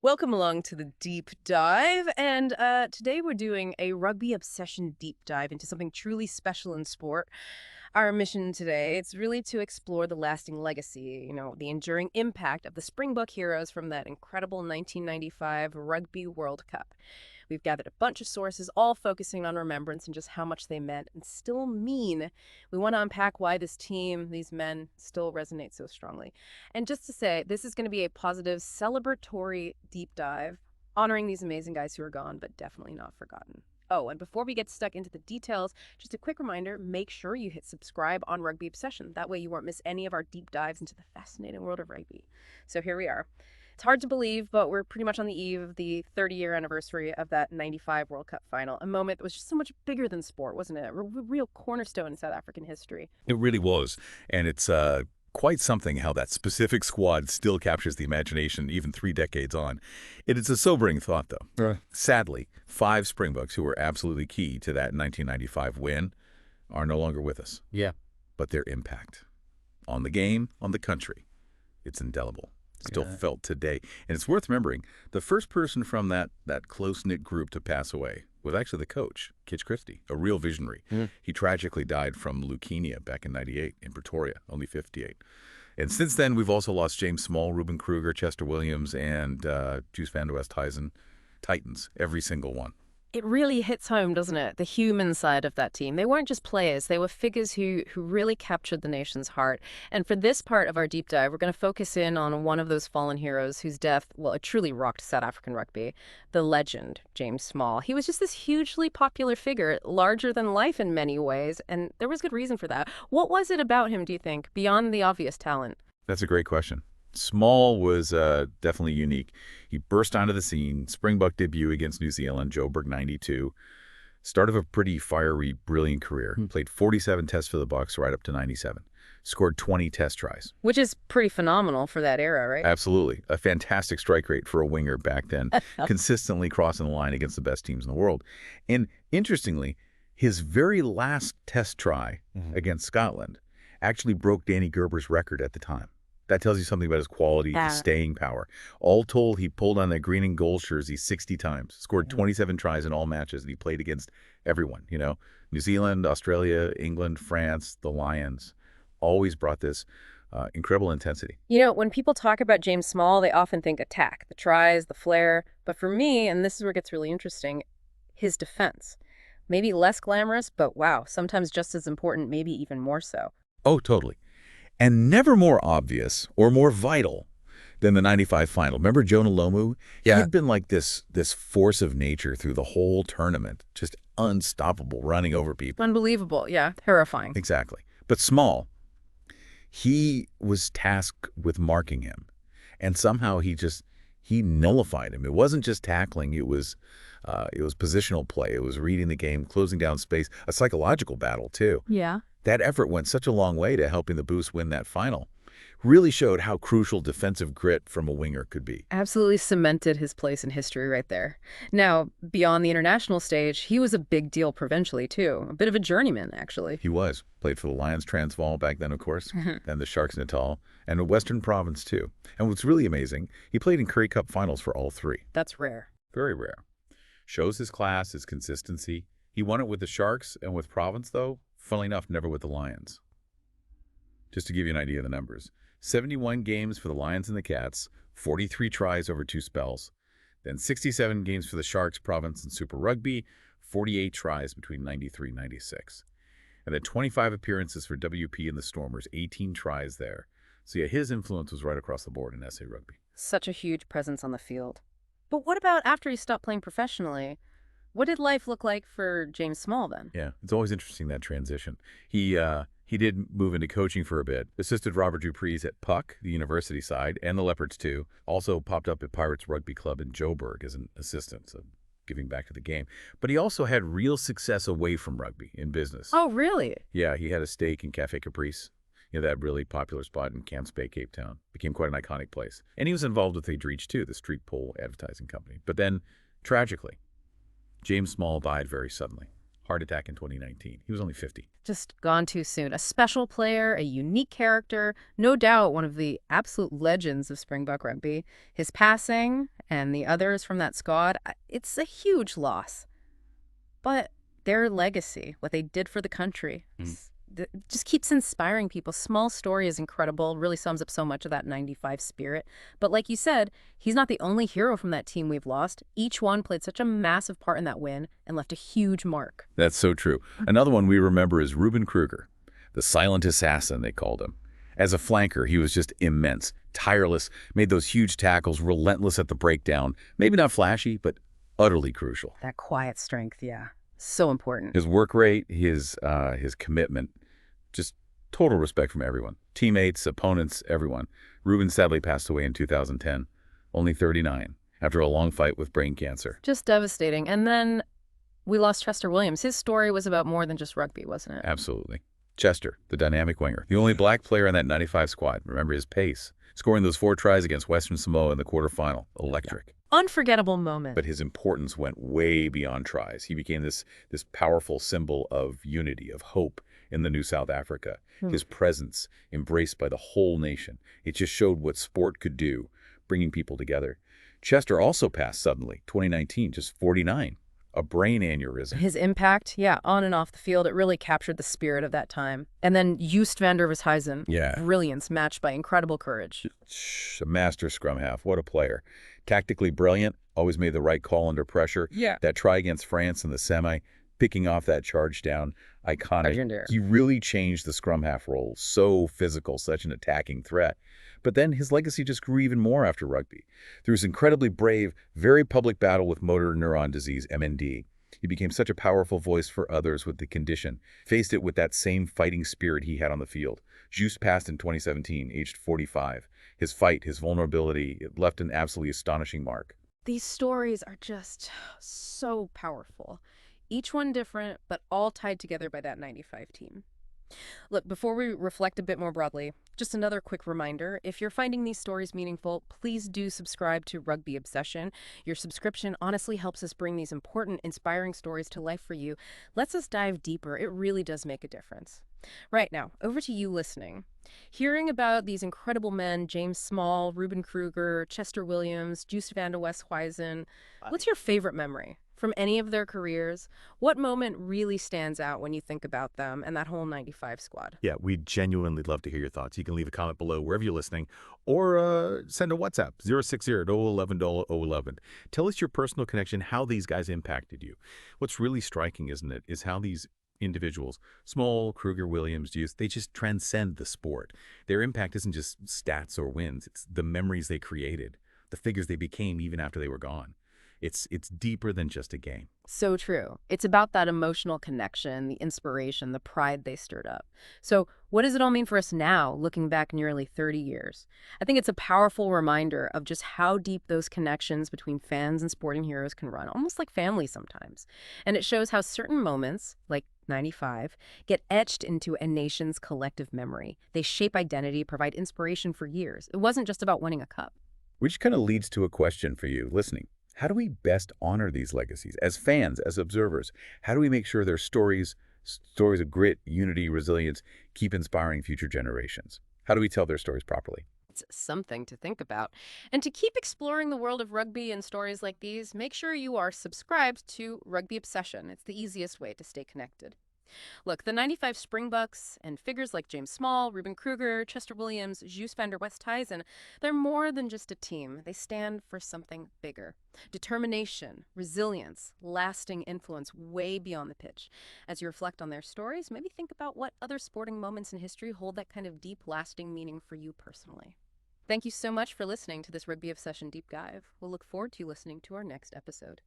Welcome along to the deep dive, and today we're doing a rugby obsession deep dive into something truly special in sport. Our mission today, it's really to explore the lasting legacy, the enduring impact of the Springbok heroes from that incredible 1995 Rugby World Cup. We've gathered a bunch of sources, all focusing on remembrance and just how much they meant and still mean. We want to unpack why this team, these men, still resonate so strongly. And just to say, this is going to be a positive, celebratory deep dive, honoring these amazing guys who are gone, but definitely not forgotten. Oh, and before we get stuck into the details, just a quick reminder, make sure you hit subscribe on Rugby Obsession. That way you won't miss any of our deep dives into the fascinating world of rugby. So here we are. It's hard to believe, but we're pretty much on the eve of the 30-year anniversary of that 95 World Cup final, a moment that was just so much bigger than sport, wasn't it? A real cornerstone in South African history. It really was. And it's quite something how that specific squad still captures the imagination even 3 decades on. It is a sobering thought, though. Right. Sadly, 5 Springboks who were absolutely key to that 1995 win are no longer with us. Yeah. But their impact on the game, on the country, it's indelible. Still felt today. And it's worth remembering, the first person from that close-knit group to pass away was actually the coach, Kitch Christie, a real visionary. He tragically died from leukemia back in '98 in Pretoria, only 58. And since then, we've also lost James Small, Ruben Kruger, Chester Williams, and Joost van der Westhuizen. Titans, every single one. It really hits home, doesn't it? The human side of that team. They weren't just players. They were figures who really captured the nation's heart. And for this part of our deep dive, we're going to focus in on one of those fallen heroes whose death, well, it truly rocked South African rugby. The legend, James Small. He was just this hugely popular figure, larger than life in many ways, and there was good reason for that. What was it about him, do you think, beyond the obvious talent? That's a great question. Small was definitely unique. He burst onto the scene, Springbok debut against New Zealand, Joburg 92. Start of a pretty fiery, brilliant career. Played 47 tests for the Bucks right up to 97. Scored 20 test tries. Which is pretty phenomenal for that era, right? Absolutely. A fantastic strike rate for a winger back then, consistently crossing the line against the best teams in the world. And interestingly, his very last test try against Scotland actually broke Danny Gerber's record at the time. That tells you something about his quality, his staying power. All told, he pulled on that green and gold jersey 60 times, scored 27 tries in all matches, and he played against everyone, New Zealand, Australia, England, France, the Lions. Always brought this incredible intensity. When people talk about James Small, they often think attack, the tries, the flair. But for me, and this is where it gets really interesting, his defense. Maybe less glamorous, but wow, sometimes just as important, maybe even more so. Oh, totally. And never more obvious or more vital than the 95 final. Remember Jonah Lomu? Yeah. He'd been like this force of nature through the whole tournament, just unstoppable, running over people. Unbelievable, yeah, terrifying. Exactly. But Small, he was tasked with marking him. And somehow he nullified him. It wasn't just tackling, it was positional play. It was reading the game, closing down space, a psychological battle too. Yeah. That effort went such a long way to helping the Boost win that final. Really showed how crucial defensive grit from a winger could be. Absolutely cemented his place in history right there. Now, beyond the international stage, he was a big deal provincially, too. A bit of a journeyman, actually. He was. Played for the Lions Transvaal back then, of course, and the Sharks Natal, and the Western Province, too. And what's really amazing, he played in Currie Cup finals for all 3. That's rare. Very rare. Shows his class, his consistency. He won it with the Sharks and with Province, though, funnily enough, never with the Lions. Just to give you an idea of the numbers. 71 games for the Lions and the Cats, 43 tries over 2 spells. Then 67 games for the Sharks, Province, and Super Rugby, 48 tries between 93 and 96. And then 25 appearances for WP and the Stormers, 18 tries there. So yeah, his influence was right across the board in SA Rugby. Such a huge presence on the field. But what about after he stopped playing professionally? What did life look like for James Small then? Yeah, it's always interesting, that transition. He did move into coaching for a bit, assisted Robert Dupree's at Puck, the university side, and the Leopards too. Also popped up at Pirates Rugby Club in Joburg as an assistant, so giving back to the game. But he also had real success away from rugby in business. Oh, really? Yeah, he had a stake in Café Caprice, that really popular spot in Camps Bay, Cape Town. Became quite an iconic place. And he was involved with Edreach too, the street pole advertising company. But then, tragically, James Small died very suddenly. Heart attack in 2019. He was only 50. Just gone too soon. A special player, a unique character, no doubt one of the absolute legends of Springbok rugby. His passing and the others from that squad, it's a huge loss. But their legacy, what they did for the country, just keeps inspiring people. Small story is incredible, really sums up so much of that 95 spirit. But like you said, he's not the only hero from that team we've lost. Each one played such a massive part in that win and left a huge mark. That's so true. Another one we remember is Ruben Kruger, the silent assassin, they called him. As a flanker, he was just immense, tireless, made those huge tackles, relentless at the breakdown. Maybe not flashy, but utterly crucial. That quiet strength, yeah. So important. His work rate, his commitment, just total respect from everyone. Teammates, opponents, everyone. Ruben sadly passed away in 2010, only 39, after a long fight with brain cancer. Just devastating. And then we lost Chester Williams. His story was about more than just rugby, wasn't it? Absolutely. Chester, the dynamic winger, the only black player in that 95 squad. Remember his pace, scoring those 4 tries against Western Samoa in the quarterfinal. Electric. Yeah. Unforgettable moment. But his importance went way beyond tries. He became this powerful symbol of unity, of hope in the new South Africa. His presence, embraced by the whole nation. It just showed what sport could do, bringing people together. Chester also passed suddenly, 2019, just 49. A brain aneurysm. His impact, yeah, on and off the field, it really captured the spirit of that time. And then Joost van der Westhuizen. Yeah. Brilliance matched by incredible courage. A master scrum half. What a player. Tactically brilliant, always made the right call under pressure. Yeah. That try against France in the semi, picking off that charge down, iconic. Legendary. He really changed the scrum half role. So physical, such an attacking threat. But then his legacy just grew even more after rugby. Through his incredibly brave, very public battle with motor neuron disease, MND, he became such a powerful voice for others with the condition, faced it with that same fighting spirit he had on the field. Joost passed in 2017, aged 45. His fight, his vulnerability, it left an absolutely astonishing mark. These stories are just so powerful. Each one different, but all tied together by that 95 team. Look, before we reflect a bit more broadly, just another quick reminder. If you're finding these stories meaningful, please do subscribe to Rugby Obsession. Your subscription honestly helps us bring these important, inspiring stories to life for you. Lets us dive deeper. It really does make a difference. Right now, over to you listening. Hearing about these incredible men, James Small, Ruben Kruger, Chester Williams, Joost van der Westhuizen, what's your favorite memory from any of their careers? What moment really stands out when you think about them and that whole 95 squad? Yeah, we'd genuinely love to hear your thoughts. You can leave a comment below wherever you're listening or send a WhatsApp, 060-011-011. Tell us your personal connection, how these guys impacted you. What's really striking, isn't it, is how these individuals, Small, Kruger, Williams, Joost, they just transcend the sport. Their impact isn't just stats or wins. It's the memories they created, the figures they became even after they were gone. It's deeper than just a game. So true. It's about that emotional connection, the inspiration, the pride they stirred up. So what does it all mean for us now, looking back nearly 30 years? I think it's a powerful reminder of just how deep those connections between fans and sporting heroes can run, almost like family sometimes. And it shows how certain moments, like 95, get etched into a nation's collective memory. They shape identity, provide inspiration for years. It wasn't just about winning a cup. Which kind of leads to a question for you listening. How do we best honor these legacies? As fans, as observers, how do we make sure their stories of grit, unity, resilience, keep inspiring future generations? How do we tell their stories properly? It's something to think about. And to keep exploring the world of rugby and stories like these, make sure you are subscribed to Rugby Obsession. It's the easiest way to stay connected. Look, the 95 Springboks and figures like James Small, Ruben Kruger, Chester Williams, Joost van der Westhuizen, they're more than just a team. They stand for something bigger. Determination, resilience, lasting influence way beyond the pitch. As you reflect on their stories, maybe think about what other sporting moments in history hold that kind of deep, lasting meaning for you personally. Thank you so much for listening to this Rugby Obsession Deep Dive. We'll look forward to you listening to our next episode.